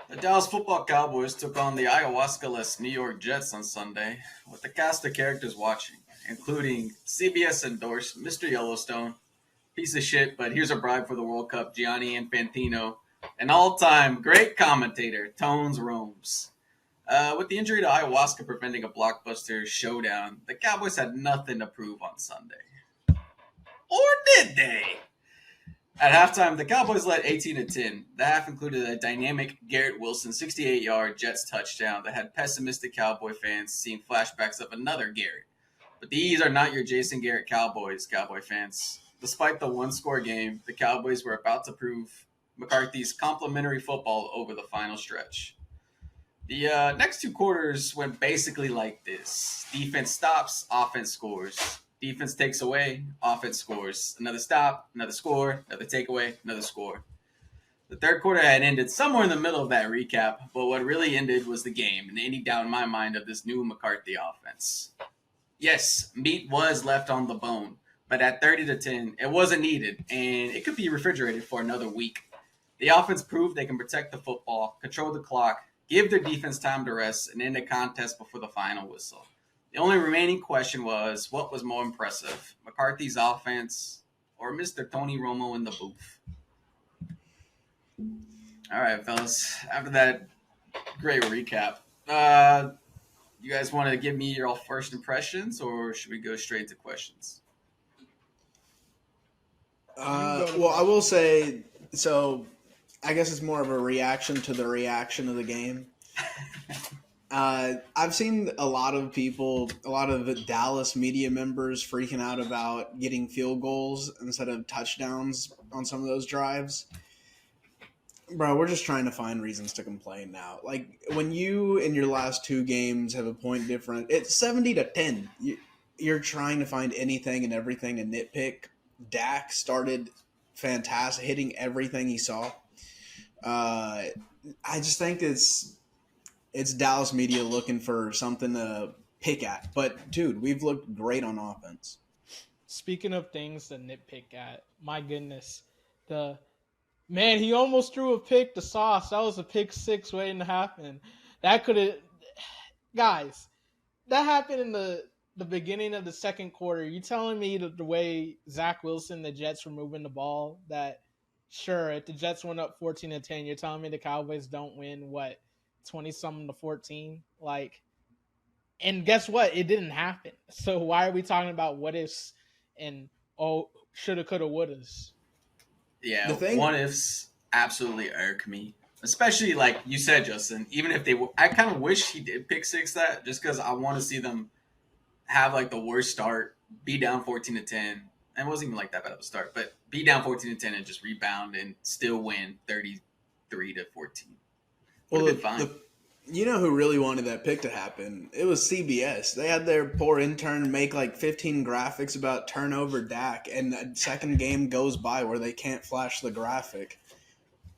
The Dallas Football Cowboys took on the ayahuasca-less New York Jets on Sunday, with a cast of characters watching, including CBS endorsed Mr. Yellowstone, piece of shit, but here's a bribe for the World Cup, Gianni Infantino, an all-time great commentator, Tones Romes. With the injury to ayahuasca preventing a blockbuster showdown, the Cowboys had nothing to prove on Sunday. Or did they? At halftime, the Cowboys led 18-10. The half included a dynamic Garrett Wilson 68-yard Jets touchdown that had pessimistic Cowboy fans seeing flashbacks of another Garrett. But these are not your Jason Garrett Cowboys, Cowboy fans. Despite the one-score game, the Cowboys were about to prove McCarthy's complimentary football over the final stretch. The next two quarters went basically like this. Defense stops, offense scores. Defense takes away, offense scores. Another stop, another score, another takeaway, another score. The third quarter had ended somewhere in the middle of that recap, but what really ended was the game and any doubt in my mind of this new McCarthy offense. Yes, meat was left on the bone, but at 30-10, it wasn't needed, and it could be refrigerated for another week. The offense proved they can protect the football, control the clock, give their defense time to rest, and end the contest before the final whistle. The only remaining question was, what was more impressive, McCarthy's offense or Mr. Tony Romo in the booth? All right, fellas. After that great recap, you guys want to give me your first impressions, or should we go straight to questions? Well, I will say, so I guess it's more of a reaction to the reaction of the game. I've seen a lot of people, a lot of the Dallas media members freaking out about getting field goals instead of touchdowns on some of those drives. Bro, we're just trying to find reasons to complain now. Like, when you, in your last two games, have a point difference, it's 70-10. You're trying to find anything and everything to nitpick. Dak started fantastic, hitting everything he saw. I just think it's Dallas media looking for something to pick at. But, dude, we've looked great on offense. Speaking of things to nitpick at, my goodness, man, he almost threw a pick to Sauce. That was a pick six waiting to happen. That could have, guys, that happened in the beginning of the second quarter. You telling me the way Zach Wilson, the Jets were moving the ball, that sure, if the Jets went up 14-10, you're telling me the Cowboys don't win, 20-something to 14? Like, and guess what? It didn't happen. So why are we talking about what ifs and, shoulda, coulda, wouldas? Yeah, what ifs absolutely irk me. Especially, like you said, Justin, even if I kind of wish he did pick six that, just because I want to see them have like the worst start, be down 14-10. And it wasn't even like that bad of a start, but be down 14-10 and just rebound and still win 33-14. Would have been fine. You know who really wanted that pick to happen? It was CBS. They had their poor intern make like 15 graphics about turnover Dak, and the second game goes by where they can't flash the graphic.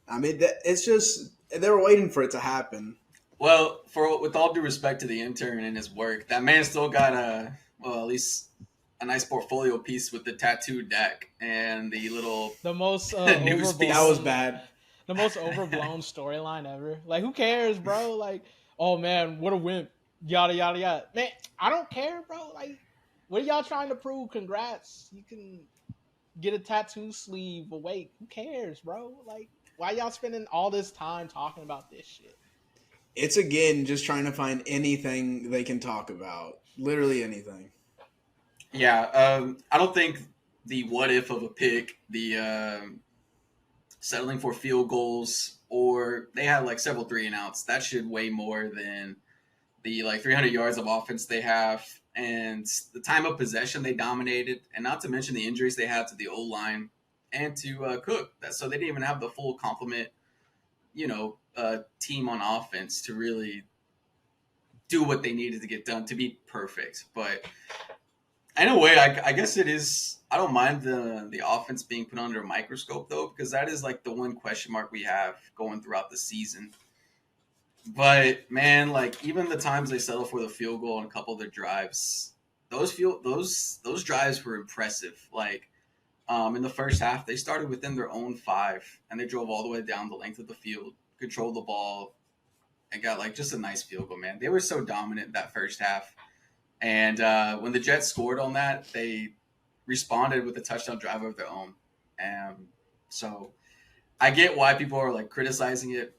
I mean, it's just they were waiting for it to happen. Well, with all due respect to the intern and his work, that man still got at least a nice portfolio piece with the tattooed Dak and the most news piece. That was bad. The most overblown storyline ever. Like, who cares, bro? Like, oh man, what a wimp. Yada yada yada. Man, I don't care, bro. Like, what are y'all trying to prove? Congrats. You can get a tattoo sleeve awake. Who cares, bro? Like, why y'all spending all this time talking about this shit? It's again just trying to find anything they can talk about. Literally anything. Yeah, I don't think the what if of a pick, the settling for field goals, or they had like several 3-and-outs. That should weigh more than the like 300 yards of offense they have and the time of possession they dominated, and not to mention the injuries they had to the O-line and to Cook. So they didn't even have the full complement, team on offense to really do what they needed to get done to be perfect. But in a way, I guess it is. I don't mind the offense being put under a microscope, though, because that is like the one question mark we have going throughout the season. But man, like even the times they settle for the field goal on a couple of their drives, those drives were impressive. Like in the first half, they started within their own 5, and they drove all the way down the length of the field, controlled the ball, and got like just a nice field goal. Man, they were so dominant that first half, and when the Jets scored on that, they responded with a touchdown drive of their own. So I get why people are like criticizing it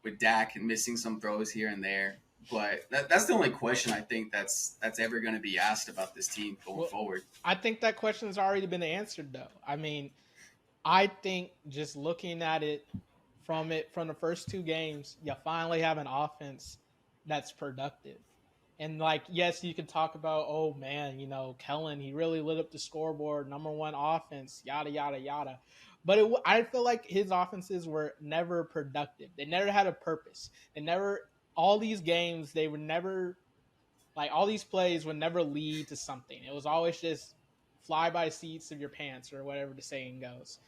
with Dak and missing some throws here and there. But that's the only question I think that's ever going to be asked about this team going forward. I think that question's already been answered, though. I mean, I think just looking at it from the first two games, you finally have an offense that's productive. And like, yes, you can talk about, oh man, Kellen, he really lit up the scoreboard, number one offense, yada yada yada. But I feel like his offenses were never productive. They never had a purpose. All these games, they were never like all these plays would never lead to something. It was always just fly by seats of your pants or whatever the saying goes.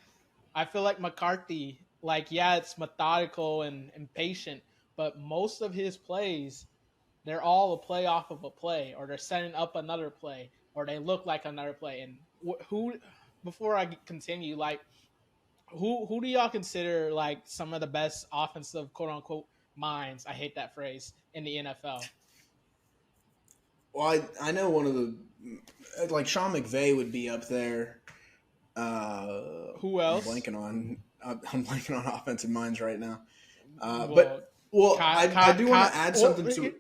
I feel like McCarthy, like, yeah, it's methodical and patient, but most of his plays, they're all a play off of a play, or they're setting up another play, or they look like another play. And who, before I continue, like, who do y'all consider like some of the best offensive quote unquote minds? I hate that phrase in the NFL. Well, I know one of the like Sean McVay would be up there. Who else? I'm blanking on offensive minds right now. Kyle, I do want to add something to.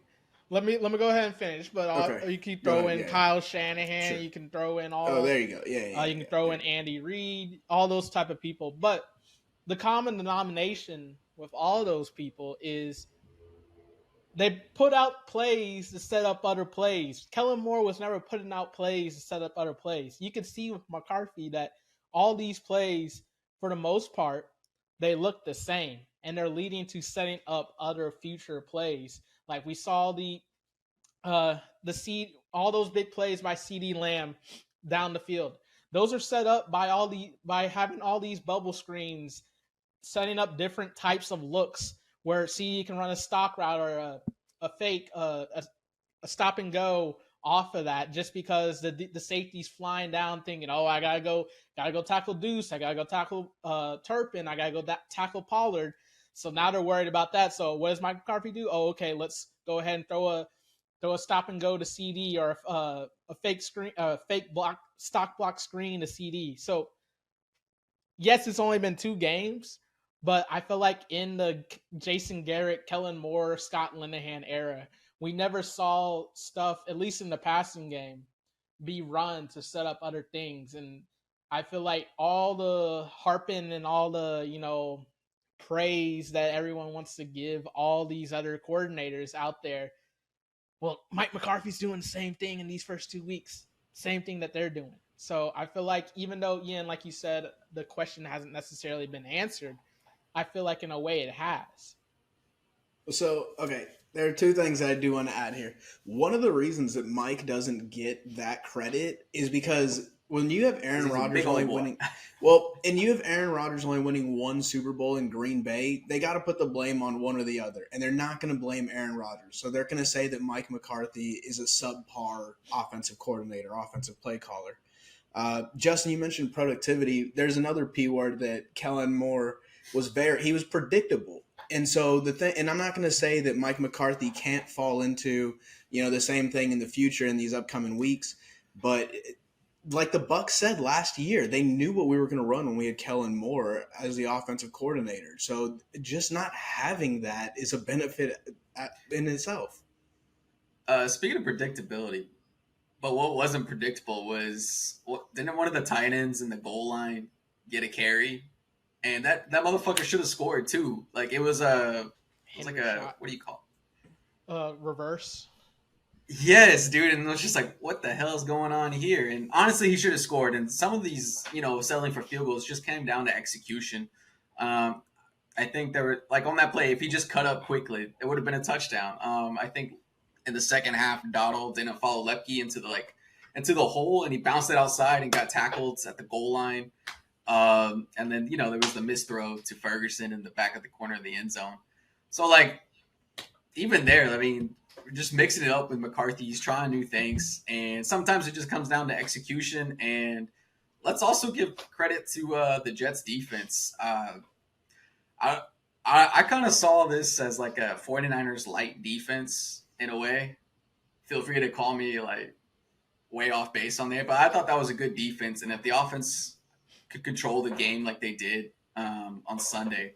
Let me go ahead and finish. But Okay. you can throw in yeah. Kyle Shanahan. Sure. You can throw in all. Oh, there you go. Yeah. You can throw in Andy Reid. All those type of people. But the common denomination with all those people is they put out plays to set up other plays. Kellen Moore was never putting out plays to set up other plays. You can see with McCarthy that all these plays, for the most part, they look the same, and they're leading to setting up other future plays. Like we saw all those big plays by CeeDee Lamb down the field. Those are set up by having all these bubble screens, setting up different types of looks where CeeDee can run a stock route or a fake, a stop and go off of that, just because the safety's flying down thinking, oh, I gotta go tackle Deuce, I gotta go tackle Turpin, I gotta go tackle Pollard. So now they're worried about that. So what does Mike McCarthy do? Oh, okay, let's go ahead and throw a stop and go to CD, or a fake screen, stock block screen to CD. So yes, it's only been 2 games, but I feel like in the Jason Garrett, Kellen Moore, Scott Linehan era, we never saw stuff, at least in the passing game, be run to set up other things. And I feel like all the harping and all the, praise that everyone wants to give all these other coordinators out there, well, Mike McCarthy's doing the same thing in these first 2 weeks, same thing that they're doing. So I feel like, even though, Ian, like you said, the question hasn't necessarily been answered, I feel like in a way it has. So, okay, there are 2 things that I do want to add here. One of the reasons that Mike doesn't get that credit is because when you have Aaron Rodgers only winning, and you have Aaron Rodgers only winning 1 Super Bowl in Green Bay, they got to put the blame on one or the other, and they're not going to blame Aaron Rodgers. So they're going to say that Mike McCarthy is a subpar offensive coordinator, offensive play caller. Justin, you mentioned productivity. There's another P word that Kellen Moore was he was predictable. And so and I'm not going to say that Mike McCarthy can't fall into, the same thing in the future in these upcoming weeks, but like the Bucs said last year, they knew what we were going to run when we had Kellen Moore as the offensive coordinator. So just not having that is a benefit in itself. Speaking of predictability, but what wasn't predictable was, didn't one of the tight ends in the goal line get a carry? And that motherfucker should have scored too. Like it was a what do you call it? Reverse. Yes, dude. And it was just like, what the hell is going on here? And honestly, he should have scored. And some of these, settling for field goals just came down to execution. I think there were, like, on that play, if he just cut up quickly, it would have been a touchdown. I think in the second half, Donald didn't follow Lepke into the hole, and he bounced it outside and got tackled at the goal line. And then, there was the missed throw to Ferguson in the back of the corner of the end zone. So, like, even there, I mean, we're just mixing it up with McCarthy. He's trying new things, and sometimes it just comes down to execution. And let's also give credit to the Jets defense. I I kind of saw this as like a 49ers light defense in a way. Feel free to call me like way off base on there, but I thought that was a good defense. And if the offense could control the game like they did on Sunday,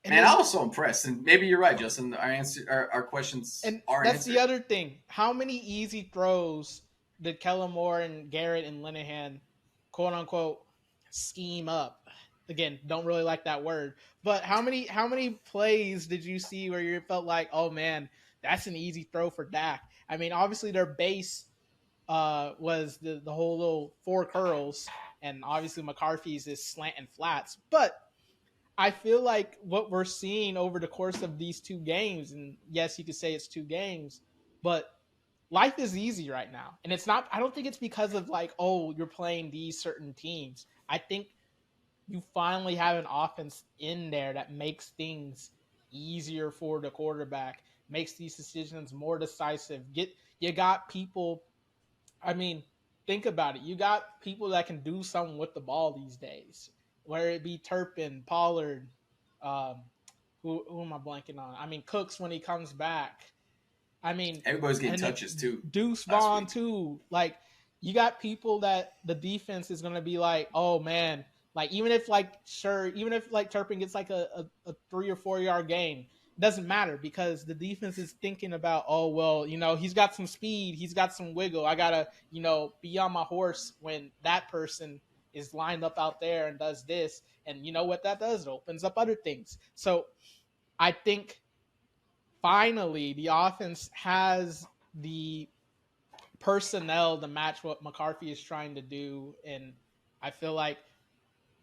And man, then, I was so impressed. And maybe you're right, Justin. Our questions and are that's answered. the other thing. How many easy throws did Kellen Moore and Garrett and Linehan, quote unquote, scheme up? Again, don't really like that word, but how many plays did you see where you felt like, oh man, that's an easy throw for Dak? I mean, obviously their base was the whole little four curls, and obviously McCarthy's is slant and flats, but I feel like what we're seeing over the course of these two games, and yes, you could say it's two games, but life is easy right now. And it's not, I don't think it's because of like, oh, you're playing these certain teams. I think you finally have an offense in there that makes things easier for the quarterback, makes these decisions more decisive. You got people, I mean, think about it. You got people that can do something with the ball these days, whether it be Turpin, Pollard, um, who am I blanking on? I mean, Cooks when he comes back. I mean, Everybody's getting and then touches too Deuce last Vaughn week. too. Like, you got people that the defense is gonna be like, oh man, like even if like sure, even if like Turpin gets like a 3 or 4 yard gain, it doesn't matter because the defense is thinking about, oh well, he's got some speed, he's got some wiggle. I gotta, be on my horse when that person is lined up out there and does this. And you know what that does? It opens up other things. So I think finally the offense has the personnel to match what McCarthy is trying to do. And I feel like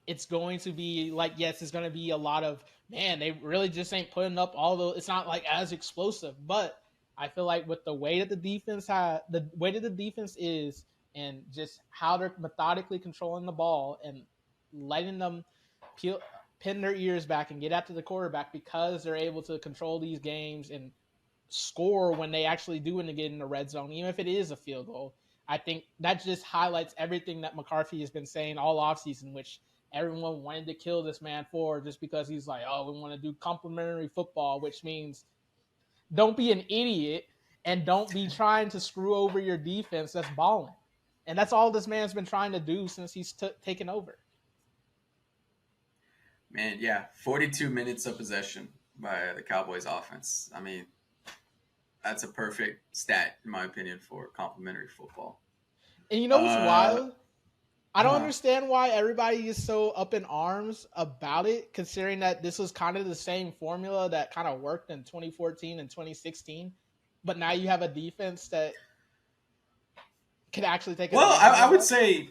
it's going to be like, yes, it's going to be a lot of, man, they really just ain't putting up all the, it's not like as explosive, but I feel like with the way that the way that the defense is and just how they're methodically controlling the ball and letting them pin their ears back and get after the quarterback because they're able to control these games and score when they actually do when they get in the red zone, even if it is a field goal. I think that just highlights everything that McCarthy has been saying all offseason, which everyone wanted to kill this man for just because he's like, oh, we want to do complimentary football, which means don't be an idiot and don't be trying to screw over your defense that's balling. And that's all this man's been trying to do since he's taken over. Man, yeah, 42 minutes of possession by the Cowboys offense. I mean, that's a perfect stat, in my opinion, for complimentary football. And you know what's Uh, wild? I don't huh. understand why everybody is so up in arms about it, considering that this was kind of the same formula that kind of worked in 2014 and 2016. But now you have a defense that can actually take Well, advantage I of would that. say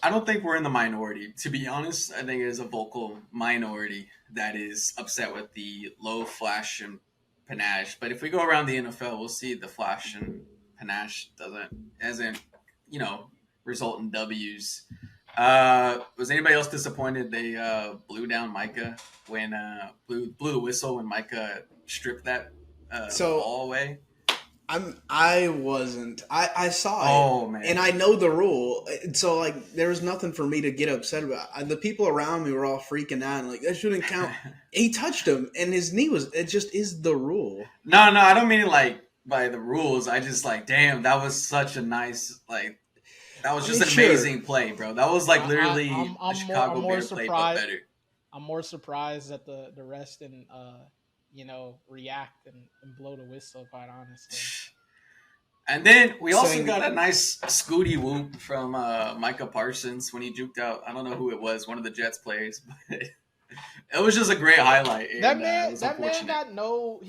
I don't think we're in the minority. To be honest, I think it is a vocal minority that is upset with the low flash and panache. But if we go around the NFL, we'll see the flash and panache doesn't you know result in W's. Was anybody else disappointed they blew down Micah when blew the whistle when Micah stripped that So ball away? I wasn't. I saw it Oh and man. I know the rule. So like there was nothing for me to get upset about. The people around me were all freaking out and like that shouldn't count. He touched him and his knee was it just is the rule. No, I don't mean it like by the rules. I just like, damn, that was such a nice like that was I just mean an sure. amazing play, bro. That was like I, I'm literally a I'm more I'm Chicago more Bear play, but surprised. better. I'm more surprised that the rest and react and blow the whistle. Quite honestly, And then we also Saying got a nice Scooty whoop from Micah Parsons when he juked out. I don't know who it was, one of the Jets players, but it was just a great highlight, and it was that man unfortunate.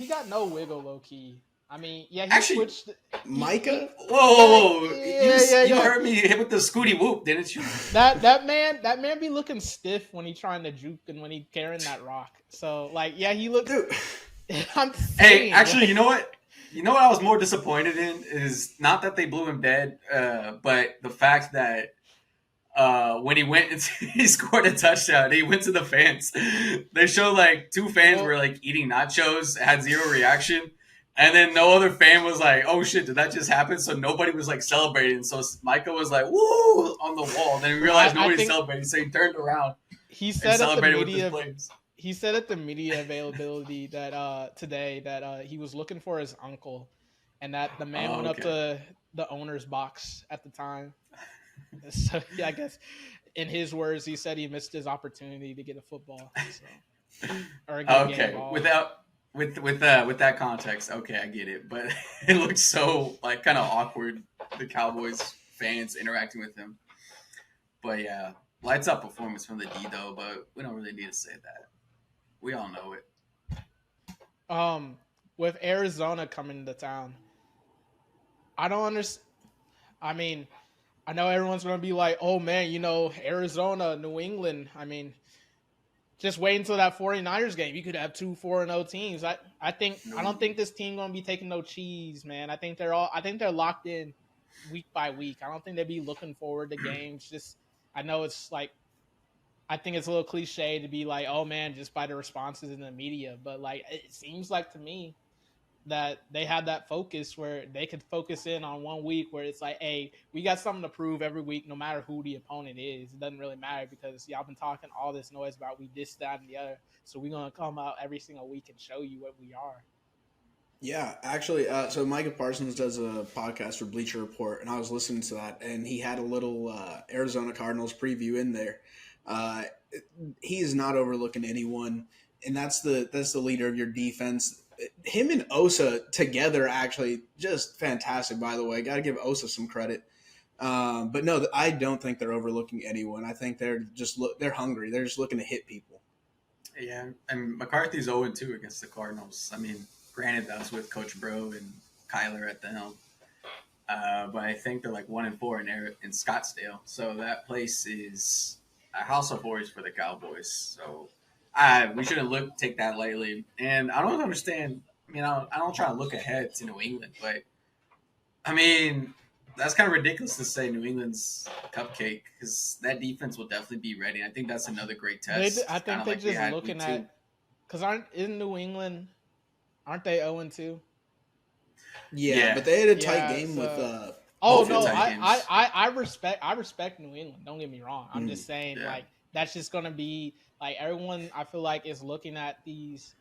got no wiggle low key. I mean, yeah, he Actually, switched. Micah? Yeah, You yeah, you yeah. heard me hit with the Scooty whoop, didn't you? That man be looking stiff when he trying to juke and when he carrying that rock. So like, yeah, he looks. Dude, I'm Hey, saying actually, like, you know what? You know what I was more disappointed in is not that they blew him dead, but the fact that when he went, he scored a touchdown. He went to the fans. They showed like two fans well, were like eating nachos, had zero reaction, and then no other fan was like, "Oh shit, did that just happen?" So nobody was like celebrating. So Michael was like, "Woo!" on the wall. Then he realized I nobody's think celebrating, so he turned around he and said that the celebrated with his media players. he said at the media availability that today that he was looking for his uncle, and that the man Oh, went up okay. to the owner's box at the time. So yeah, I guess in his words, he said he missed his opportunity to get a football, so or get Okay, involved. with that context, okay, I get it. But it looks so like kind of awkward. The Cowboys fans interacting with him. But yeah, lights up performance from the D though. But we don't really need to say that. We all know it. Um, with Arizona coming to town, I don't understand. I mean, I know everyone's gonna be like, "Oh man, Arizona, New England." I mean, just wait until that 49ers game. You could have two 4-0 teams. I don't No. think this team gonna be taking no cheese, man. I think they're locked in week by week. I don't think they'd be looking forward to games. Just I know it's like I think it's a little cliche to be like, oh man, just by the responses in the media, but like it seems like to me that they had that focus where they could focus in on one week where it's like, hey, we got something to prove every week, no matter who the opponent is. It doesn't really matter because y'all been talking all this noise about we this, that, and the other. So we're gonna come out every single week and show you what we are. Yeah, actually, so Micah Parsons does a podcast for Bleacher Report, and I was listening to that, and he had a little Arizona Cardinals preview in there. Uh, he is not overlooking anyone, and that's the leader of your defense. Him and Osa together, actually, just fantastic. By the way, got to give Osa some credit. But no, I don't think they're overlooking anyone. I think they're hungry. They're just looking to hit people. Yeah, and McCarthy's 0-2 against the Cardinals. I mean, granted that's with Coach Bro and Kyler at the helm. But I think they're like 1-4 in Scottsdale, so that place is a house of horrors for the Cowboys. So we shouldn't take that lightly. And I don't understand. I mean, I don't try to look ahead to New England, but I mean that's kind of ridiculous to say New England's a cupcake because that defense will definitely be ready. I think that's another great I test, kind think of they're like we just had week looking two. at because aren't in New England, aren't they 0-2? Yeah, Yeah, but they had a tight Yeah, game with so oh both were no, tight Philly. games. I respect New England. Don't get me wrong. I'm Mm. just saying Yeah, like that's just gonna be like everyone I feel like is looking at these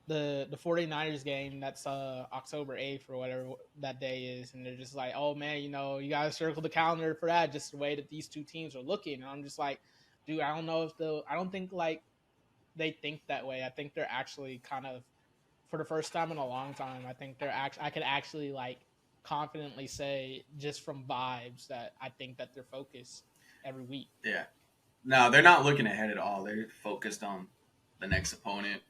the 49ers game that's October 8th or whatever that day is, and they're just like, oh man, you gotta circle the calendar for that, just the way that these two teams are looking. And I'm just like, dude, I don't think like they think that way. I think they're actually kind of for the first time in a long time, I think I could actually like confidently say just from vibes that I think that they're focused every week. yeah. No, they're not looking ahead at all. They're focused on the next opponent,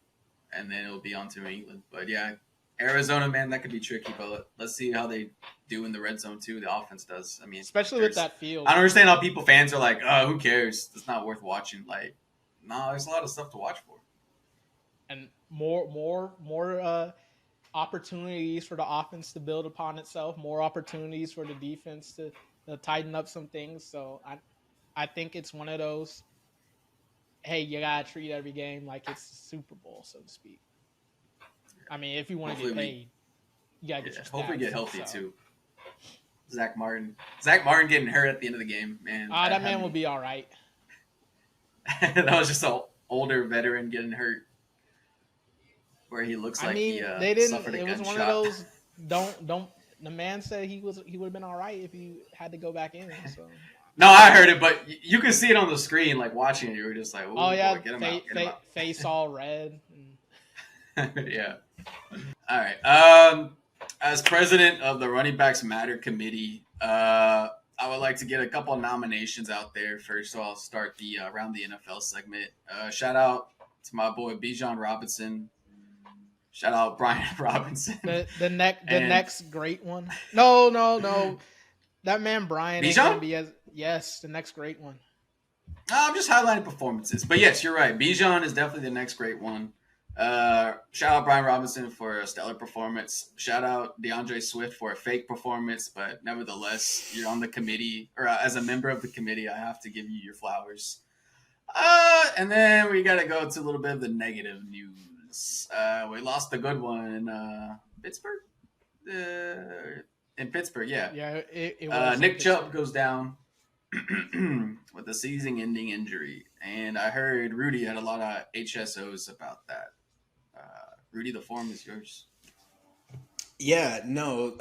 and then it'll be on to England. But yeah, Arizona, man, that could be tricky. But let's see how they do in the red zone too. The offense does. I mean, Especially with there's. that field. I don't understand how fans are like, oh, who cares? It's not worth watching. Like, no, there's a lot of stuff to watch for. And more opportunities for the offense to build upon itself, more opportunities for the defense to tighten up some things. So I think it's one of those, hey, you gotta treat every game like it's the Super Bowl, so to speak. I mean, if you want to Hopefully get we, paid, you gotta get yeah, your hopefully stats. get healthy So too. Zach Martin getting hurt at the end of the game, man. that man will be all right. That was just an older veteran getting hurt, where he looks I like he mean, they didn't. suffered a It was one of gunshot. those. Don't. The man said he would have been all right if he had to go back in. So. No, I heard it, but you can see it on the screen. Like watching it, you were just like, Oh "Oh yeah, boy, get him out, get him face all red. out." Yeah. All right. As president of the Running Backs Matter Committee, I would like to get a couple of nominations out there. First, so I'll start the around the NFL segment. Shout out to my boy Bijan Robinson. Shout out Brian Robinson. The And next great one. No. That man Brian ain't gonna Bijan? be as the next great one. I'm just highlighting performances. But yes, you're right. Bijan is definitely the next great one. Shout out Brian Robinson for a stellar performance. Shout out DeAndre Swift for a fake performance, but nevertheless, you're on the committee, or as a member of the committee, I have to give you your flowers. And then we got to go to a little bit of the negative news. We lost a good one in Pittsburgh. In Pittsburgh, yeah. Yeah, it was Nick Chubb goes down. with a season-ending injury, and I heard Rudy had a lot of HSOs about that. Rudy, the form is yours. Yeah, no.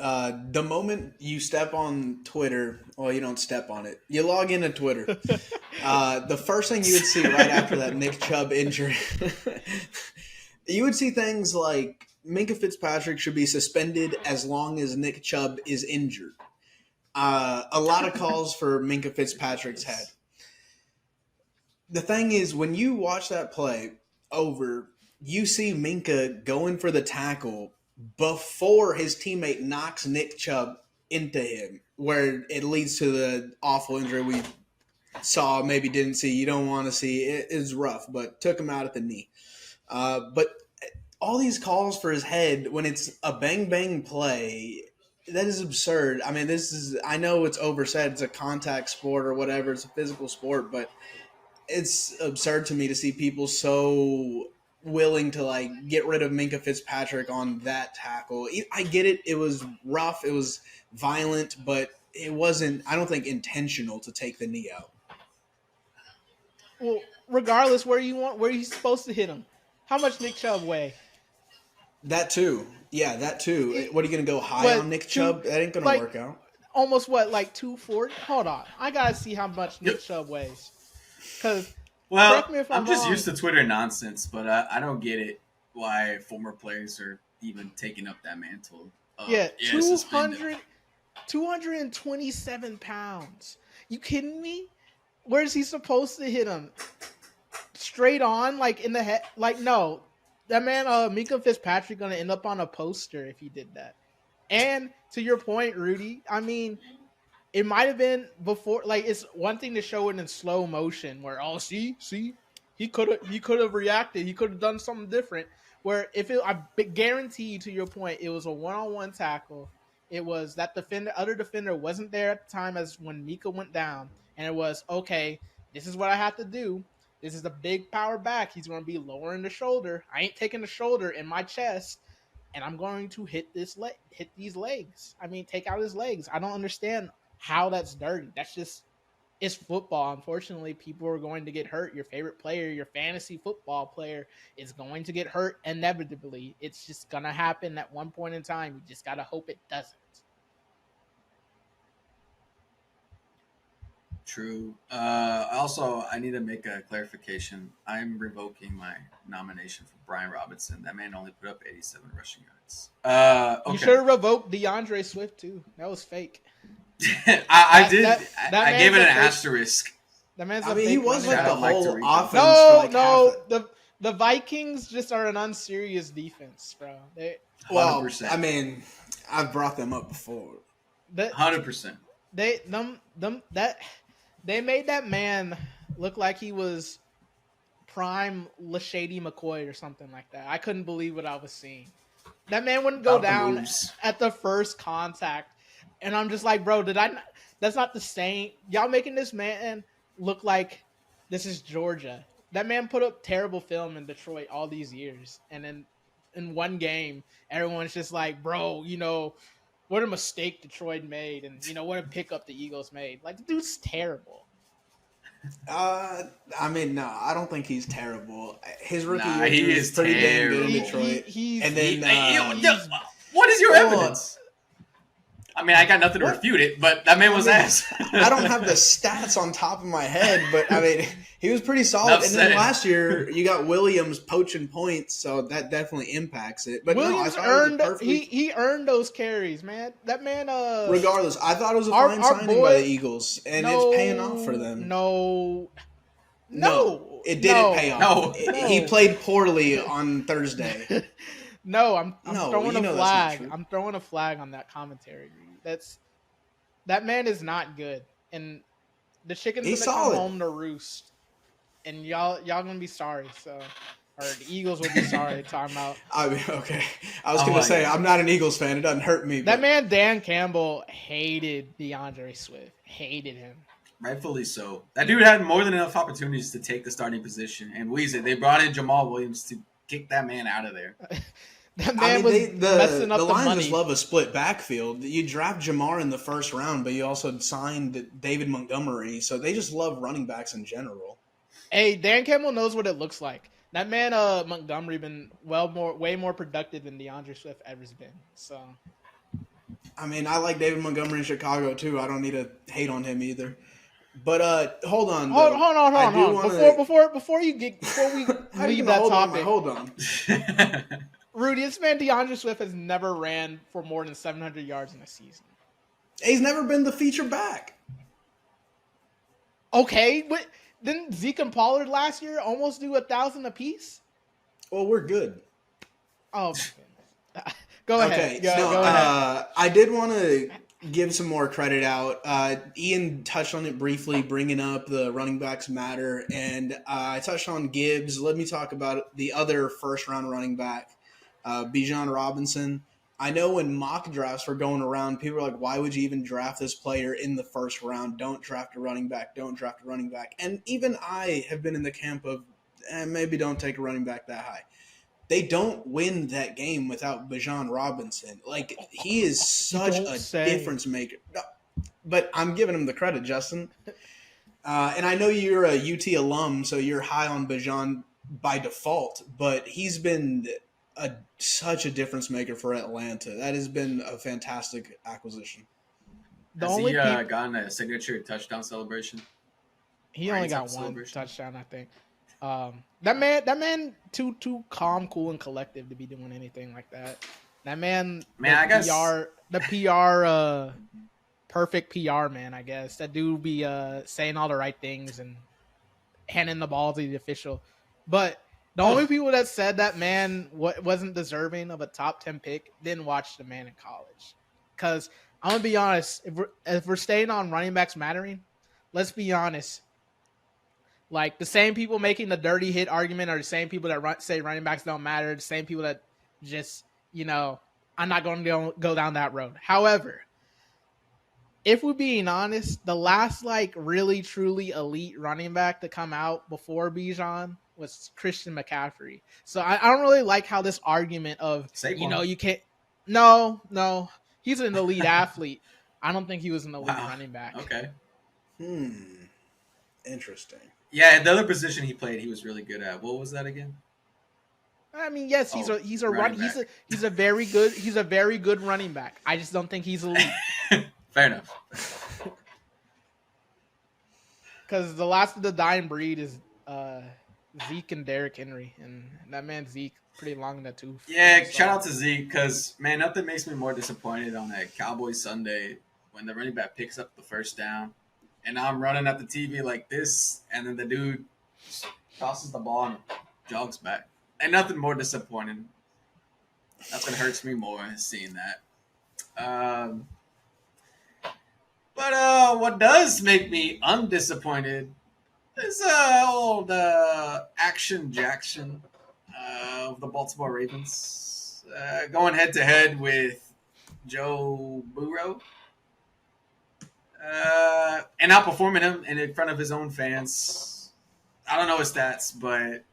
The moment you step on Twitter, well, you don't step on it. You log into Twitter. The first thing you would see right after that Nick Chubb injury, you would see things like Minka Fitzpatrick should be suspended as long as Nick Chubb is injured. A lot of calls for Minka Fitzpatrick's head. The thing is, when you watch that play over, you see Minka going for the tackle before his teammate knocks Nick Chubb into him, where it leads to the awful injury we saw, maybe didn't see. You don't want to see. It is rough, but took him out at the knee. But all these calls for his head when it's a bang-bang play, that is absurd. I mean, I know it's oversaid. It's a contact sport or whatever. It's a physical sport, but it's absurd to me to see people so willing to like get rid of Minka Fitzpatrick on that tackle. I get it. It was rough. It was violent, but it wasn't, I don't think, intentional to take the knee out. Well, regardless, where you supposed to hit him? How much Nick Chubb weigh? That too. Yeah, that too. What are you going to go high on Nick Chubb? That ain't going to work out. Almost like 240? Hold on. I got to see how much Nick Chubb weighs. Correct me if I'm just wrong. used to Twitter nonsense, but I don't get it why former players are even taking up that mantle. 227 pounds. You kidding me? Where is he supposed to hit him? Straight on, like in the head? Like, no. That man, Minka Fitzpatrick, going to end up on a poster if he did that. And to your point, Rudy, I mean, it might have been before. Like, it's one thing to show it in slow motion, where see, he could have reacted. He could have done something different. Where I guarantee, to your point, it was a one-on-one tackle. It was that other defender wasn't there at the time as when Mika went down, and it was okay. This is what I have to do. This is the big power back. He's going to be lowering the shoulder. I ain't taking the shoulder in my chest, and I'm going to hit these legs. I mean, take out his legs. I don't understand how that's dirty. That's just, it's football. Unfortunately, people are going to get hurt. Your favorite player, your fantasy football player, is going to get hurt inevitably. It's just going to happen at one point in time. You just got to hope it doesn't. True. I need to make a clarification. I'm revoking my nomination for Brian Robinson. That man only put up 87 rushing yards. Okay. You should have revoked DeAndre Swift too. That was fake. I did. I gave it an asterisk. That man's he was like the whole offense. No. The Vikings just are an unserious defense, bro. 100%. I mean, I've brought them up before. 100%. They made that man look like he was prime LaShady McCoy or something like that. I couldn't believe what I was seeing. That man wouldn't go down at the first contact. And I'm just like, bro, that's not the same. Y'all making this man look like this is Georgia. That man put up terrible film in Detroit all these years. And then in one game, everyone's just like, bro, what a mistake Detroit made, and what a pickup the Eagles made. Like, the dude's terrible. I mean, no, I don't think he's terrible. His rookie year, he is pretty terrible. damn good in Detroit. What is your evidence? I mean, I got nothing to refute it, but that man was ass. I don't have the stats on top of my head, but I mean, he was pretty solid. And then last year, you got Williams poaching points, so that definitely impacts it. But Williams he earned those carries, man. That man. Regardless, I thought it was a fine signing by the Eagles, and it's paying off for them. No, it didn't pay off. He played poorly on Thursday. No, I'm throwing a flag. I'm throwing a flag on that commentary. That man is not good, and the chicken's gonna come home to roost, and y'all gonna be sorry. So, or the Eagles will be sorry. Timeout. I mean, okay. I was gonna say I'm not an Eagles fan. It doesn't hurt me. That man Dan Campbell hated DeAndre Swift. Hated him. Rightfully so. That dude had more than enough opportunities to take the starting position, and they brought in Jamal Williams to kick that man out of there. That I man mean, was the messing up the Lions money. just love a split backfield. You draft Jamar in the first round, but you also signed David Montgomery, so they just love running backs in general. Hey, Dan Campbell knows what it looks like. That man, Montgomery, been way more productive than DeAndre Swift ever's been. So, I mean, I like David Montgomery in Chicago too. I don't need to hate on him either. But hold on though. hold I do on. want to. Before we How are you leave gonna that hold on? topic, Hold on. Rudy, this man DeAndre Swift has never ran for more than 700 yards in a season. He's never been the feature back. Okay, but didn't Zeke and Pollard last year almost do 1,000 apiece? Well, we're good. Oh my goodness. Go ahead. Okay, Go ahead. I did want to give some more credit out. Ian touched on it briefly, bringing up the running backs matter, and I touched on Gibbs. Let me talk about the other first-round running back, Bijan Robinson. I know when mock drafts were going around, people were like, why would you even draft this player in the first round? Don't draft a running back. Don't draft a running back. And even I have been in the camp of maybe don't take a running back that high. They don't win that game without Bijan Robinson. Like, he is such a difference maker. But I'm giving him the credit, Justin. And I know you're a UT alum, so you're high on Bijan by default, but he's been such a difference maker for Atlanta. That has been a fantastic acquisition. Has he gotten a signature touchdown celebration? He only got one touchdown, I think. That man, too calm, cool, and collective to be doing anything like that. That man, I guess the PR, perfect PR man. I guess that dude be saying all the right things and handing the ball to the official. But the only people that said that man wasn't deserving of a top 10 pick didn't watch the man in college. Because I'm gonna be honest, if we're staying on running backs mattering, let's be honest. Like, the same people making the dirty hit argument are the same people that say running backs don't matter. The same people that just, I'm not going to go down that road. However, if we're being honest, the last really truly elite running back to come out before Bijan was Christian McCaffrey. So I don't really like how this argument of Saquon. you can't. No, he's an elite athlete. I don't think he was an elite running back. Okay. Interesting. Yeah, the other position he played, he was really good at. What was that again? I mean, yes, he's a very good running back. I just don't think he's elite. Fair enough. Because the last of the dying breed is Zeke and Derrick Henry, and that man Zeke pretty long in the tooth. Yeah, shout out to Zeke because nothing makes me more disappointed on a Cowboys Sunday when the running back picks up the first down, and I'm running at the TV like this, and then the dude tosses the ball and jogs back. And nothing more disappointing. Nothing hurts me more than seeing that. But what does make me undisappointed is old Action Jackson of the Baltimore Ravens going head to head with Joe Burrow and outperforming him in front of his own fans. I don't know his stats, but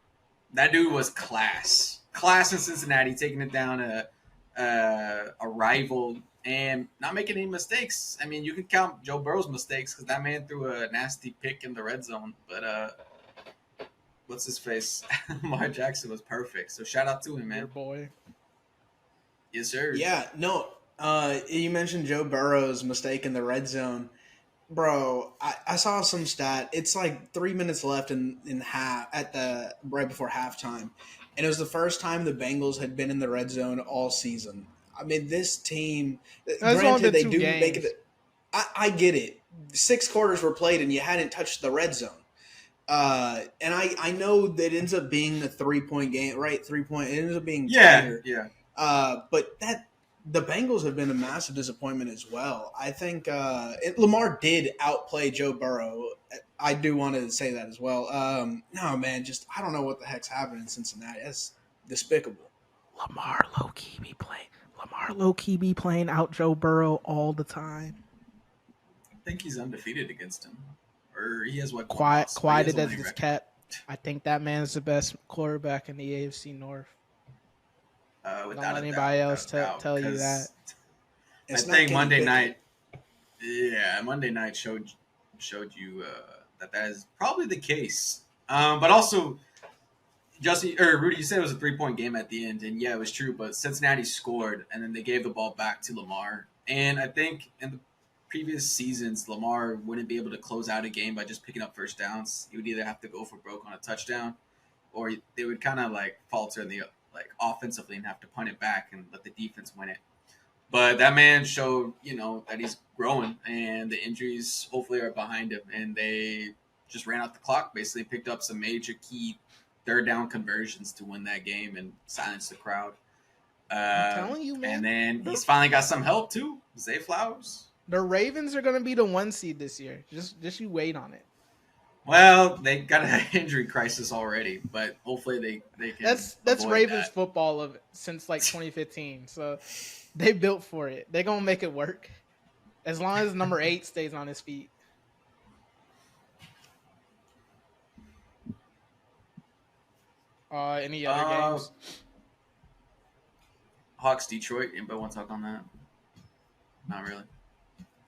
that dude was class in Cincinnati, taking it down a rival and not making any mistakes. I mean, you can count Joe Burrow's mistakes because that man threw a nasty pick in the red zone. But what's his face? Lamar Jackson was perfect. So shout out to him, man. Your boy. Yes, sir. Yeah, no. You mentioned Joe Burrow's mistake in the red zone. Bro, I saw some stat. It's like 3 minutes left in half right before halftime. And it was the first time the Bengals had been in the red zone all season. I mean, this team, granted, they do make it. I get it. 6 quarters were played and you hadn't touched the red zone. And I know that it ends up being a 3-point game, right? 3-point. It ends up being tighter. Yeah. But the Bengals have been a massive disappointment as well. I think Lamar did outplay Joe Burrow. I do want to say that as well. No, man, I don't know what the heck's happening in Cincinnati. That's despicable. Lamar low-key be playing out Joe Burrow all the time. I think he's undefeated against him. Or he has what? Quieted as his cat. I think that man is the best quarterback in the AFC North. Don't without let a anybody doubt, else without a doubt. tell you 'Cause that. I It's not think Kenny Monday Pickett. night, yeah, Monday night showed you that is probably the case. But also, Justin or Rudy, you said it was a 3-point game at the end, and yeah, it was true. But Cincinnati scored, and then they gave the ball back to Lamar. And I think in the previous seasons, Lamar wouldn't be able to close out a game by just picking up first downs. He would either have to go for broke on a touchdown, or they would kind of like falter in the like offensively and have to punt it back and let the defense win it. But that man showed, that he's growing, and the injuries hopefully are behind him. And they just ran out the clock, basically picked up some major key third down conversions to win that game and silence the crowd. I'm telling you, And man. then he's finally got some help too. Zay Flowers. The Ravens are gonna be the 1 seed this year. Just you wait on it. Well, they got an injury crisis already, but hopefully they can. That's avoid Ravens that. football of since like 2015. So they built for it. They're gonna make it work as long as number 8 stays on his feet. Any other games? Hawks Detroit. Anybody want to talk on that? Not really.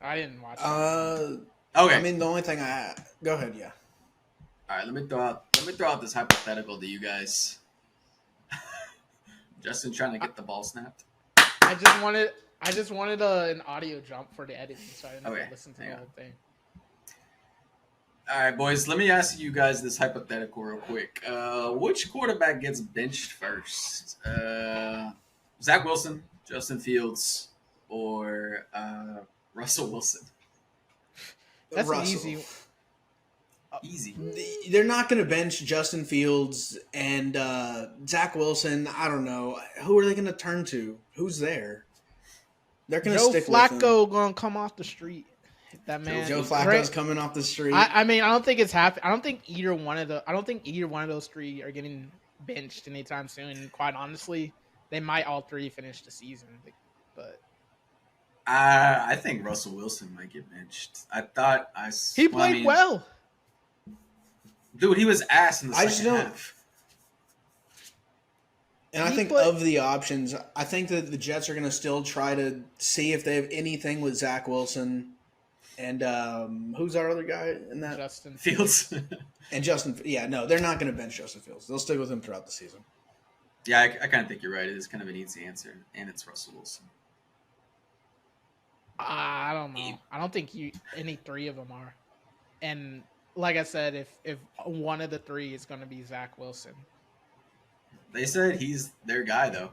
I didn't watch. Okay. I mean, the only thing go ahead, yeah. All right, let me throw out this hypothetical to you guys. Justin trying to get the ball snapped. I just wanted an audio jump for the editing, so I didn't have to listen to the whole thing. All right, boys. Let me ask you guys this hypothetical real quick. Which quarterback gets benched first? Zach Wilson, Justin Fields, or Russell Wilson? That's Russell. easy. They're not going to bench Justin Fields and Zach Wilson. I don't know. Who are they going to turn to? Who's there? They're going to Joe stick Flacco with him. gonna come off the street. That man. Joe Flacco's coming off the street. I mean, I don't think it's happening. I don't think either one of those three are getting benched anytime soon. Quite honestly, they might all three finish the season, but I think Russell Wilson might get benched. He played well. Dude, he was ass in the second half. And I think of the options, I think that the Jets are going to still try to see if they have anything with Zach Wilson. And who's our other guy in that? Justin Fields. And Justin, yeah, no, they're not going to bench Justin Fields. They'll stick with him throughout the season. Yeah, I kind of think you're right. It is kind of an easy answer, and it's Russell Wilson. I don't know. I don't think any three of them are. And like I said, if one of the three is going to be Zach Wilson. They said he's their guy, though.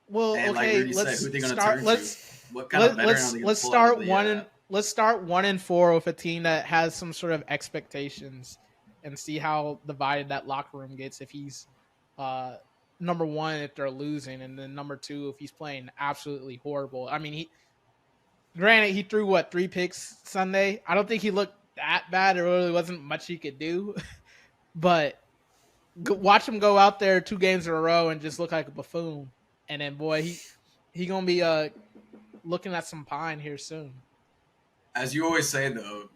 Well, and okay, like let's said, who they gonna start. turn Let's to? What kind of veteran are they let's pull start out of the, let's start 1-4 with a team that has some sort of expectations, and see how divided that locker room gets. If he's number one, if they're losing, and then number two, if he's playing absolutely horrible. I mean, granted, he threw 3 picks Sunday. I don't think he looked that bad. There really wasn't much he could do, but watch him go out there 2 games in a row and just look like a buffoon. And then, boy, he gonna be looking at some pine here soon. As you always say, though,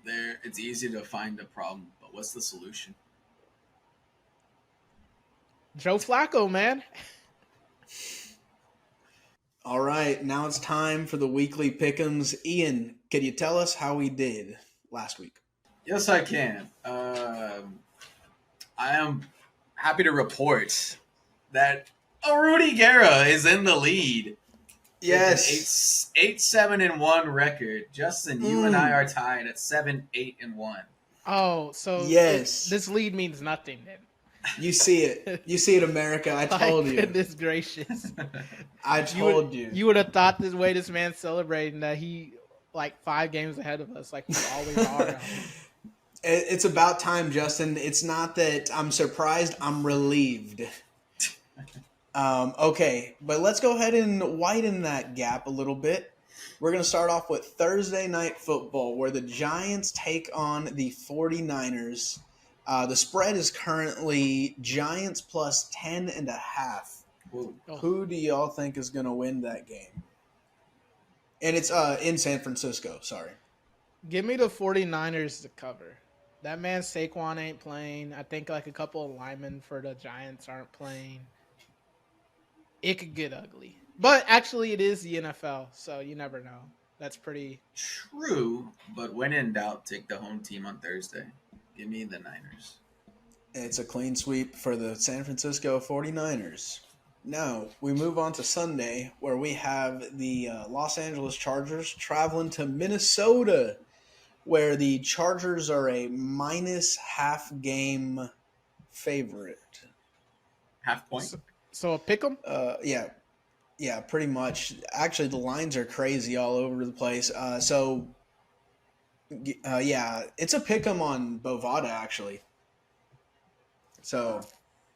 it's easy to find a problem, but what's the solution? Joe Flacco, man. All right, now it's time for the weekly pick'ems. Ian, can you tell us how we did last week? Yes, I can. I am happy to report that Rudy Guerra is in the lead. Yes, 8-7-1 record. Justin, you and I are tied at 7-8-1. Oh, so yes, this lead means nothing then. You see it, America. I told you. Goodness gracious! I told you. You would have thought this way. This man's celebrating that he 5 games ahead of us, like we always are. It's about time, Justin. It's not that I'm surprised. I'm relieved. Okay, but let's go ahead and widen that gap a little bit. We're going to start off with Thursday Night Football, where the Giants take on the 49ers. The spread is currently Giants plus 10.5. Who do y'all think is going to win that game? And it's in San Francisco, sorry. Give me the 49ers to cover. That man Saquon ain't playing. I think a couple of linemen for the Giants aren't playing. It could get ugly. But actually, it is the NFL, so you never know. That's pretty. True, but when in doubt, take the home team on Thursday. Give me the Niners. It's a clean sweep for the San Francisco 49ers. Now, we move on to Sunday, where we have the Los Angeles Chargers traveling to Minnesota, where the Chargers are a minus half game favorite. Half point. So a pick 'em? Yeah, pretty much. Actually, the lines are crazy all over the place. Yeah, it's a pick 'em on Bovada, actually. So,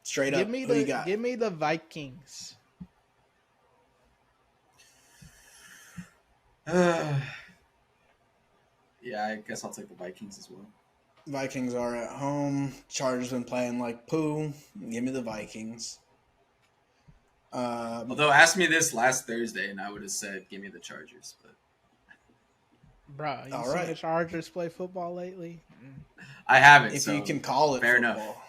straight up, who you got? Give me the Vikings. Yeah, I guess I'll take the Vikings as well. Vikings are at home. Chargers been playing like poo. Give me the Vikings. Although, ask me this last Thursday, and I would have said, give me the Chargers. But Bro, you All seen right. the Chargers play football lately? I haven't. If so you can call it fair football.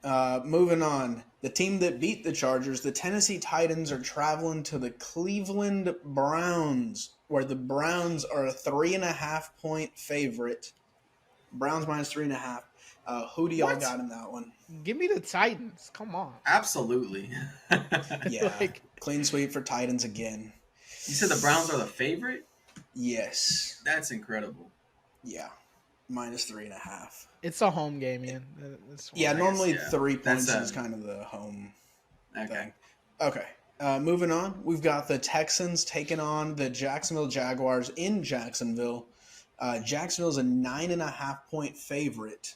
Ugh. Moving on. The team that beat the Chargers, the Tennessee Titans, are traveling to the Cleveland Browns, where the Browns are a 3.5 point favorite. Browns minus 3.5. Who do y'all What? got in that one? Give me the Titans. Come on. Absolutely. Yeah, Like- clean sweep for Titans again. You said the Browns are the favorite? Yes. That's incredible. Yeah. Minus 3.5. It's a home game, Ian. That's why. Yeah, guess, normally yeah. 3 That's, points is kind of the home Okay. thing. Okay. Moving on, we've got the Texans taking on the Jacksonville Jaguars in Jacksonville. Jacksonville's a 9.5 point favorite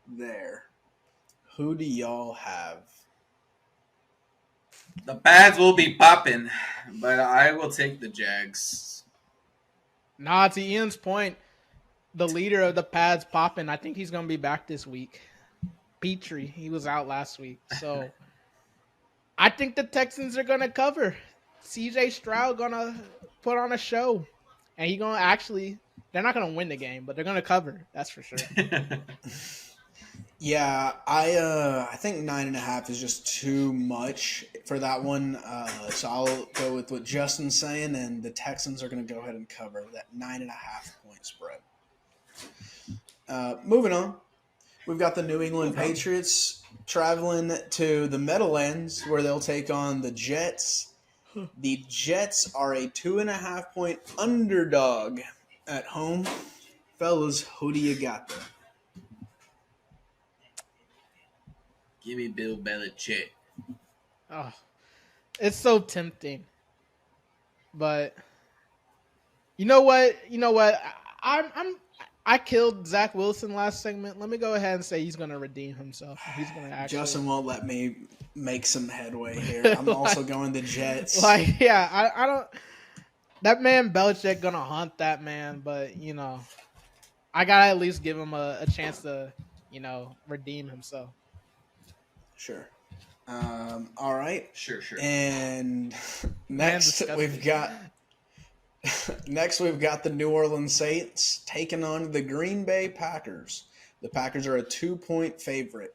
there. Who do y'all have? The Pads will be popping, but I will take the Jags. Nah, to Ian's point, the leader of the Pads popping, I think he's going to be back this week. Petrie, he was out last week. So I think the Texans are going to cover. CJ Stroud going to put on a show. And he going to actually, they're not going to win the game, but they're going to cover. That's for sure. Yeah, I think 9.5 is just too much for that one. So I'll go with what Justin's saying, and the Texans are going to go ahead and cover that 9.5 point spread. Moving on, we've got the New England Patriots traveling to the Meadowlands, where they'll take on the Jets. The Jets are a 2.5 point underdog at home. Fellas, who do you got there? Give me Bill Belichick. Oh, it's so tempting. But you know what? I killed Zach Wilson last segment. Let me go ahead and say he's going to redeem himself. He's going to actually. Justin won't let me make some headway here. I'm also going the Jets. I don't. That man Belichick going to haunt that man, but I gotta at least give him a chance to redeem himself. Sure. All right. Sure. And next disgusting. we've got the New Orleans Saints taking on the Green Bay Packers. The Packers are a 2 point favorite.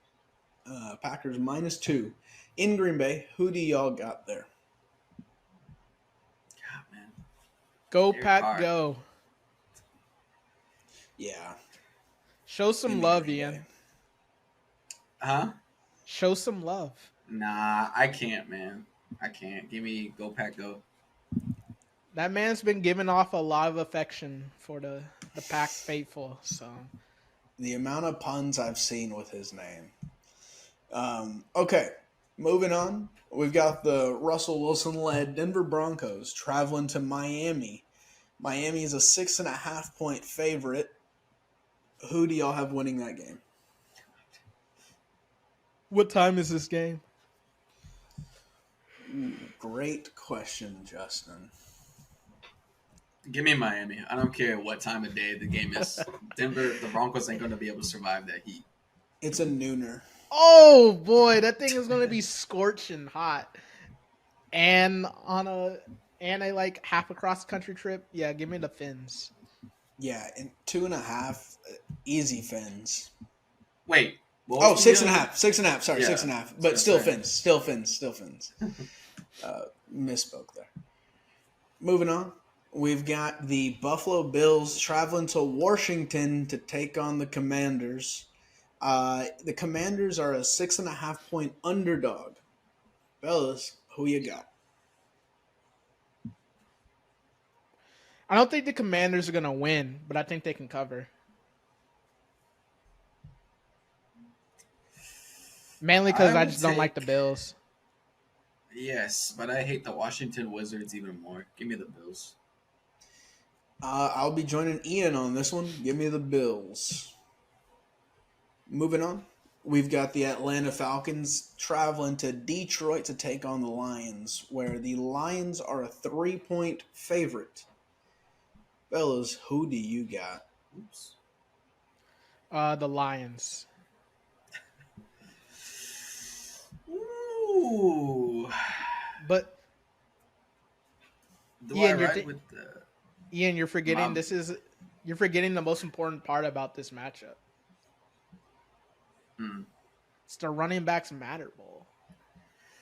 Packers minus 2 in Green Bay. Who do y'all got there? God, man. Go They're Pack, hard. go! Yeah. Show some Give me love, Green Ian. Bay. Huh? Show some love. Nah, I can't, man. I can't. Give me Go Pack Go. That man's been giving off a lot of affection for the Pack faithful. So The amount of puns I've seen with his name. Okay, moving on. We've got the Russell Wilson-led Denver Broncos traveling to Miami. Miami is a 6.5 point favorite. Who do y'all have winning that game? what time is this game? Great question, Justin. Give me Miami. I don't care what time of day the game is. Denver, the Broncos ain't going to be able to survive that heat. It's a nooner. Oh boy, that thing is gonna be scorching hot. And on a like half a cross country trip, yeah, give me the Fins. Yeah, and 2.5 easy fins. Wait, What Oh, was the, 6.5. 6.5. Sorry, yeah, 6.5. I But was still gonna say. fins. Still fins. Still fins. Misspoke there. Moving on. We've got the Buffalo Bills traveling to Washington to take on the Commanders. The Commanders are a 6.5 point underdog. Fellas, who you got? I don't think the Commanders are gonna win, but I think they can cover. Mainly I because I will just don't like the take. Bills. Yes, but I hate the Washington Wizards even more. Give me the Bills. I'll be joining Ian on this one. Give me the Bills. Moving on. We've got the Atlanta Falcons traveling to Detroit to take on the Lions, where the Lions are a 3 point favorite. Fellas, who do you got? Oops. The Lions. Ooh. But Do I Ian, ride with the You're forgetting my? you're forgetting the most important part about this matchup. Hmm. It's the running backs matter bowl.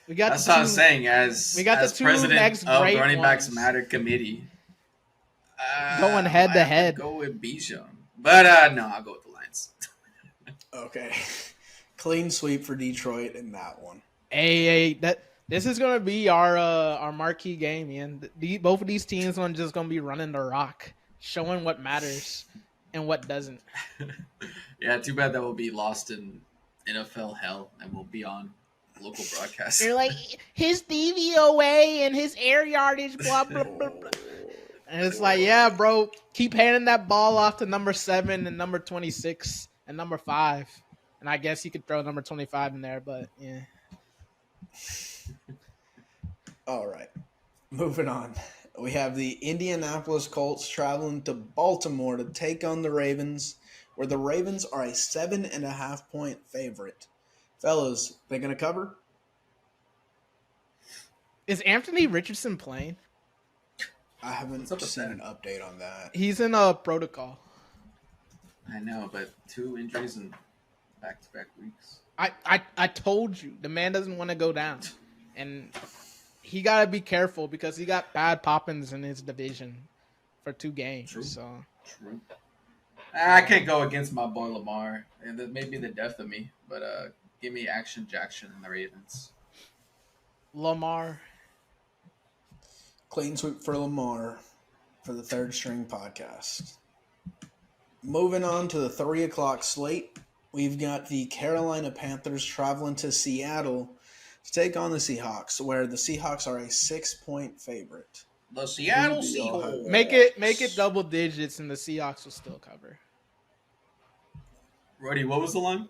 We got That's the what I was two. saying. We As got the as two president next of the great Running Backs ones Matter Committee, going I head might to have to head. go with Bijan. But no, I'll go with the Lions. Okay. Clean sweep for Detroit in that one. Hey, that this is gonna be our marquee game, man. Both of these teams are just gonna be running the rock, showing what matters and what doesn't. Yeah, too bad that will be lost in NFL hell and will be on local broadcast. They're like his DVOA and his air yardage, blah blah blah blah. And it's like, yeah, bro, keep handing that ball off to number 7 and number 26 and number 5. And I guess you could throw number 25 in there, but yeah. All right. Moving on. We have the Indianapolis Colts traveling to Baltimore to take on the Ravens, where the Ravens are a 7.5 point favorite. Fellas, they going to cover? Is Anthony Richardson playing? I What's haven't up with seen that? an update on that. He's in a protocol. I know, but 2 injuries in back-to-back weeks. I told you the man doesn't want to go down, and he got to be careful because he got bad Poppins in his division for 2 games. True. So True. I can't go against my boy Lamar, and that may be the death of me. But give me Action Jackson and the Ravens. Lamar, Clean sweep for Lamar for the Third String Podcast. Moving on to the 3 o'clock slate, we've got the Carolina Panthers traveling to Seattle to take on the Seahawks, where the Seahawks are a 6 point favorite. The Seattle Who do y'all have? Seahawks. make it double digits, and the Seahawks will still cover. Roddy, what was the line?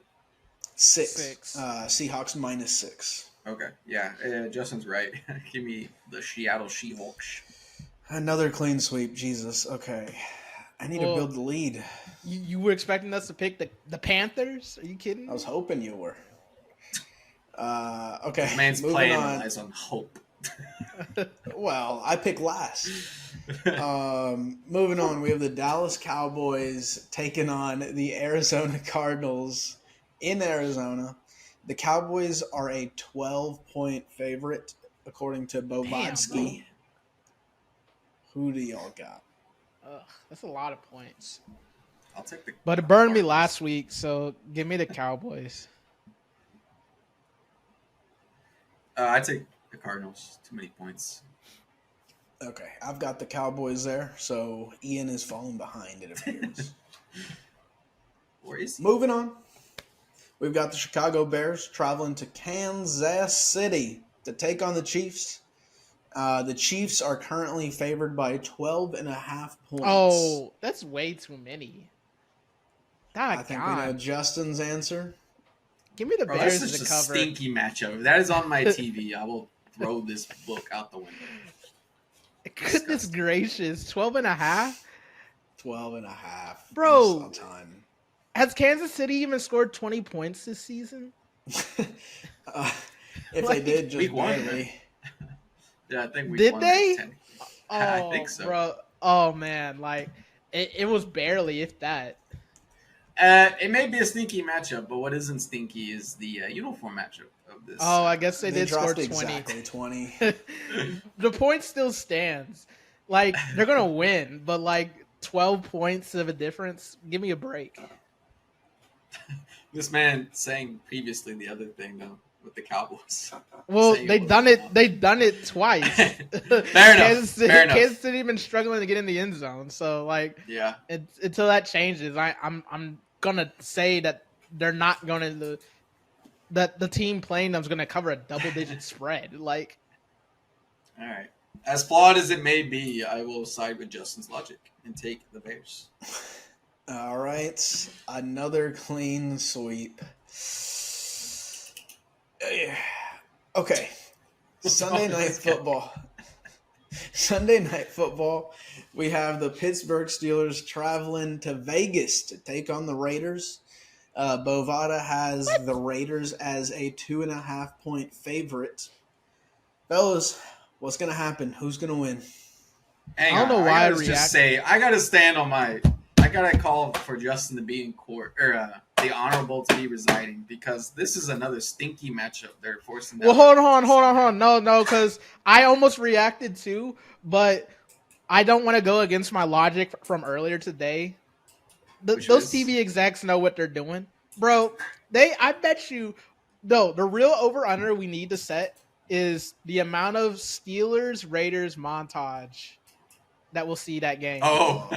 6. Seahawks -6. Okay, yeah, Justin's right. Give me the Seattle Seahawks. Another clean sweep. Jesus. Okay. I need to Well, build the lead. You were expecting us to pick the Panthers? Are you kidding? I was hoping you were. Okay. This man's moving playing on. relies on hope. Well, I picked last. Moving on, we have the Dallas Cowboys taking on the Arizona Cardinals in Arizona. The Cowboys are a 12 point favorite, according to Bovatsky. Who do y'all got? Ugh, that's a lot of points. I'll take the. But it burned me Cardinals. last week, so give me the Cowboys. I take the Cardinals. Too many points. Okay, I've got the Cowboys there, so Ian is falling behind, it appears. Where is he? Moving on, we've got the Chicago Bears traveling to Kansas City to take on the Chiefs. The Chiefs are currently favored by 12.5 points. Oh, that's way too many. I think we know Justin's answer. Give me the Bro, that's Bears such to a cover. stinky matchup. If that is on my TV, I will throw this book out the window. Goodness Disgusting. gracious, 12.5? 12.5. Bro. All time. Has Kansas City even scored 20 points this season? If they did, just Week 1, barely. Yeah, I think we Did won they? 10. Oh, I think so. bro. Oh, man. Like, it was barely, if that. It may be a sneaky matchup, but what isn't stinky is the uniform matchup of this. Oh, I guess they did score dropped 20. exactly 20. The point still stands. Like, they're going to win, but like 12 points of a difference? Give me a break. This man saying previously the other thing though with the Cowboys. Well, Saying they was done wrong. it. They done it twice. Fair enough. Fair enough. Kansas City been struggling to get in the end zone. So like, Yeah. until that changes, I'm gonna say that they're not gonna that the team playing them is gonna cover a double digit spread. Like, All right. As flawed as it may be, I will side with Justin's logic and take the Bears. All right, another clean sweep. Okay, Sunday night football. Sunday night football. We have the Pittsburgh Steelers traveling to Vegas to take on the Raiders. Bovada has the Raiders as a 2.5 point favorite. Fellas, what's gonna happen? Who's gonna win? Hang I don't on. know why I gotta just say, I gotta stand on my. I gotta call for Justin to be in court or the honorable to be residing because this is another stinky matchup they're forcing. well, hold on. No, because I almost reacted too, but I don't want to go against my logic from earlier today. Which Those is? TV execs know what they're doing, bro. I bet you, no, the real over under we need to set is the amount of Steelers Raiders montage that we'll see that game. Oh,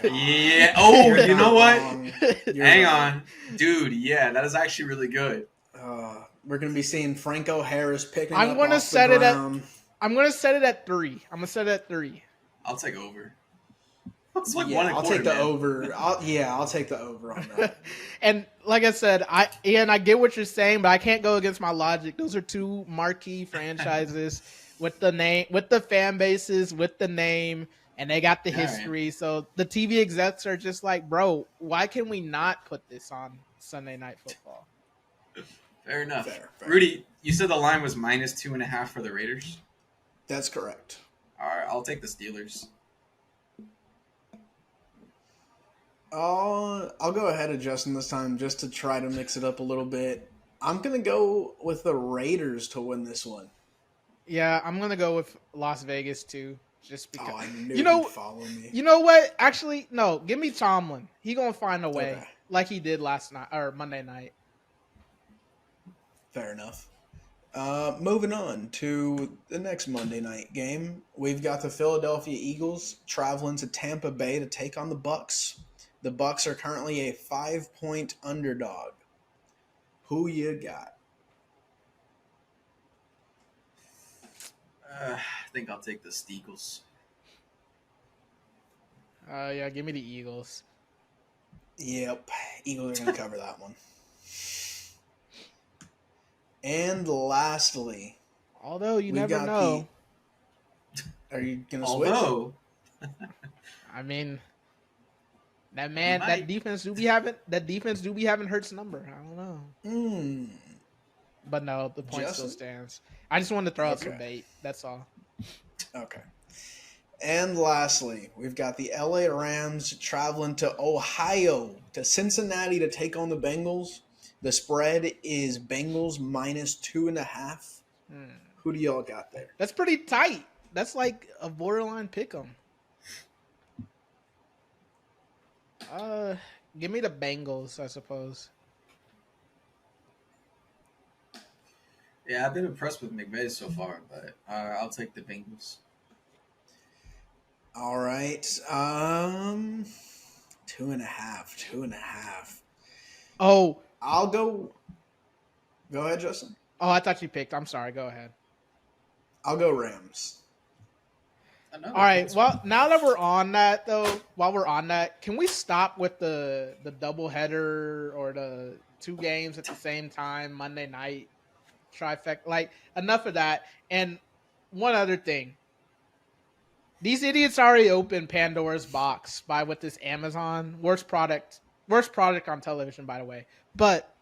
yeah. Oh, You're you know not what? wrong. You're Hang right. on, dude. Yeah, that is actually really good. We're gonna be seeing Franco Harris picking I'm up gonna off set the it at- ground. I'm gonna set it at 3. I'm gonna set it at 3. I'll take over. It's like Yeah, one and a I'll quarter, take the man. over. I'll take the over on that. And like I said, I get what you're saying, but I can't go against my logic. Those are two marquee franchises with the name, with the fan bases, with the name, and they got the All right. history. So the TV execs are just like, bro, why can we not put this on Sunday Night Football? Fair enough. Fair. Rudy, you said the line was -2.5 for the Raiders. That's correct. All right, I'll take the Steelers. I'll go ahead of Justin this time just to try to mix it up a little bit. I'm gonna go with the Raiders to win this one. Yeah, I'm gonna go with Las Vegas too, just because. Oh, I knew You know- you'd follow me. You know what? Actually, no. Give me Tomlin. He gonna find a way, Okay. like he did last night or Monday night. Fair enough. Moving on to the next Monday night game, we've got the Philadelphia Eagles traveling to Tampa Bay to take on the Bucks. The Bucks are currently a 5-point underdog. Who you got? I think I'll take the Steagles. Yeah, give me the Eagles. Yep, Eagles are going to cover that one. And lastly, Although you we've never got know. Are you going to switch? Although, I mean, that might. that defense do be having Hurts number. I don't know, but no, the point still Justin? stands. I just wanted to throw out some Okay. bait. That's all. Okay. And lastly, we've got the LA Rams traveling to Ohio, to Cincinnati to take on the Bengals. The spread is Bengals -2.5. Who do y'all got there? That's pretty tight. That's like a borderline pick 'em. Give me the Bengals, I suppose. yeah, I've been impressed with McVay so far, but I'll take the Bengals. All right. 2.5. Oh, I'll go. Go ahead, Justin. I thought you picked. I'm sorry. Go ahead. I'll go Rams. Another All right. close Well, one. now that we're on that, though, while we're on that, can we stop with the double header or the 2 games at the same time Monday night trifecta? Like, enough of that. And one other thing, these idiots already opened Pandora's box with this Amazon worst product on television, by the way. But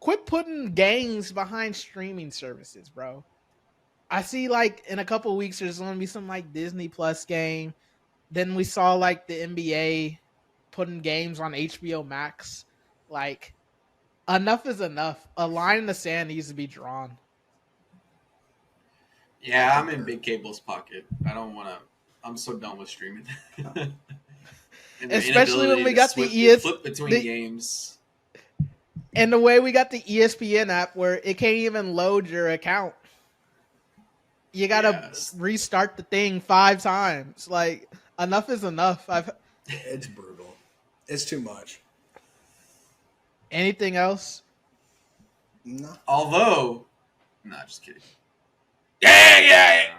quit putting games behind streaming services, bro. I see like in a couple of weeks there's gonna be some like Disney Plus game. Then we saw like the NBA putting games on HBO Max. Like, enough is enough. A line in the sand needs to be drawn. Yeah, I'm in Big Cable's pocket. I don't want to. I'm so done with streaming. And their Especially when inability we to got flip between games. and the way we got the ESPN app where it can't even load your account. You gotta restart the thing 5 times. Like, enough is enough. It's brutal. It's too much. Anything else? No. Although, nah, just kidding. Yeah.